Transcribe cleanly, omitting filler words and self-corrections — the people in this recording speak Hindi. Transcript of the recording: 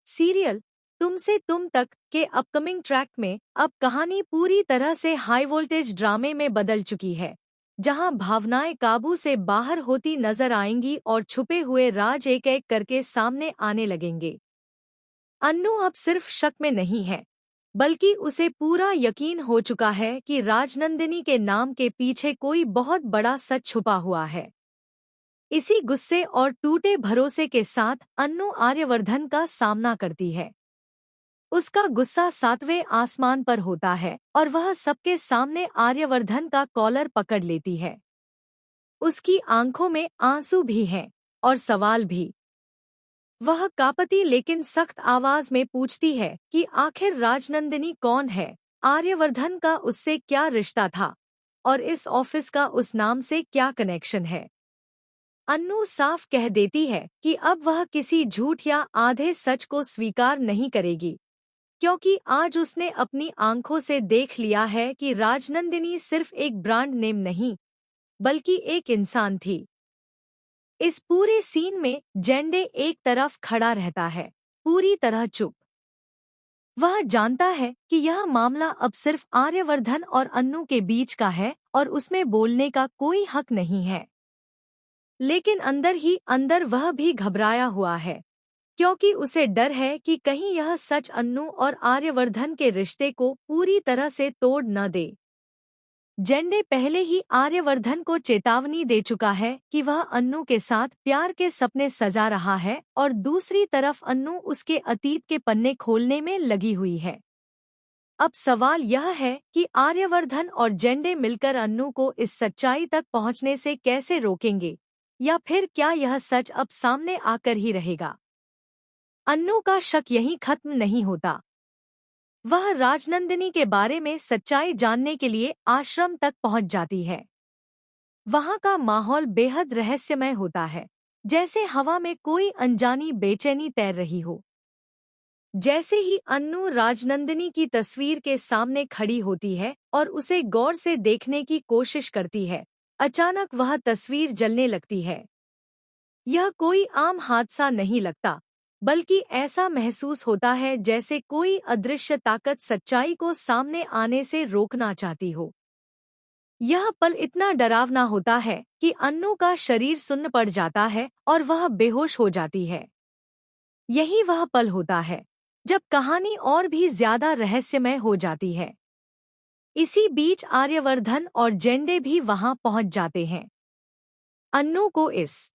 सीरियल तुमसे तुम तक के अपकमिंग ट्रैक में अब कहानी पूरी तरह से हाई वोल्टेज ड्रामे में बदल चुकी है, जहां भावनाएं काबू से बाहर होती नजर आएंगी और छुपे हुए राज एक एक करके सामने आने लगेंगे। अन्नू अब सिर्फ शक में नहीं है, बल्कि उसे पूरा यकीन हो चुका है कि राजनंदिनी के नाम के पीछे कोई बहुत बड़ा सच छुपा हुआ है। इसी गुस्से और टूटे भरोसे के साथ अन्नू आर्यवर्धन का सामना करती है। उसका गुस्सा सातवें आसमान पर होता है और वह सबके सामने आर्यवर्धन का कॉलर पकड़ लेती है। उसकी आंखों में आंसू भी हैं और सवाल भी। वह कांपती लेकिन सख्त आवाज में पूछती है कि आखिर राजनंदिनी कौन है, आर्यवर्धन का उससे क्या रिश्ता था और इस ऑफिस का उस नाम से क्या कनेक्शन है। अन्नू साफ कह देती है कि अब वह किसी झूठ या आधे सच को स्वीकार नहीं करेगी, क्योंकि आज उसने अपनी आंखों से देख लिया है कि राजनंदिनी सिर्फ एक ब्रांड नेम नहीं, बल्कि एक इंसान थी। इस पूरे सीन में जेंडे एक तरफ खड़ा रहता है, पूरी तरह चुप। वह जानता है कि यह मामला अब सिर्फ आर्यवर्धन और अन्नू के बीच का है और उसमें बोलने का कोई हक नहीं है। लेकिन अंदर ही अंदर वह भी घबराया हुआ है, क्योंकि उसे डर है कि कहीं यह सच अन्नू और आर्यवर्धन के रिश्ते को पूरी तरह से तोड़ न दे। जेंडे पहले ही आर्यवर्धन को चेतावनी दे चुका है कि वह अन्नू के साथ प्यार के सपने सजा रहा है और दूसरी तरफ अन्नू उसके अतीत के पन्ने खोलने में लगी हुई है। अब सवाल यह है कि आर्यवर्धन और जेंडे मिलकर अन्नू को इस सच्चाई तक पहुंचने से कैसे रोकेंगे, या फिर क्या यह सच अब सामने आकर ही रहेगा। अन्नू का शक यहीं खत्म नहीं होता। वह राजनंदिनी के बारे में सच्चाई जानने के लिए आश्रम तक पहुंच जाती है। वहां का माहौल बेहद रहस्यमय होता है, जैसे हवा में कोई अनजानी बेचैनी तैर रही हो। जैसे ही अन्नू राजनंदिनी की तस्वीर के सामने खड़ी होती है और उसे गौर से देखने की कोशिश करती है, अचानक वह तस्वीर जलने लगती है। यह कोई आम हादसा नहीं लगता, बल्कि ऐसा महसूस होता है जैसे कोई अदृश्य ताकत सच्चाई को सामने आने से रोकना चाहती हो। यह पल इतना डरावना होता है कि अन्नू का शरीर सुन्न पड़ जाता है और वह बेहोश हो जाती है। यही वह पल होता है जब कहानी और भी ज्यादा रहस्यमय हो जाती है। इसी बीच आर्यवर्धन और जेंडे भी वहां पहुंच जाते हैं। अन्नू को इस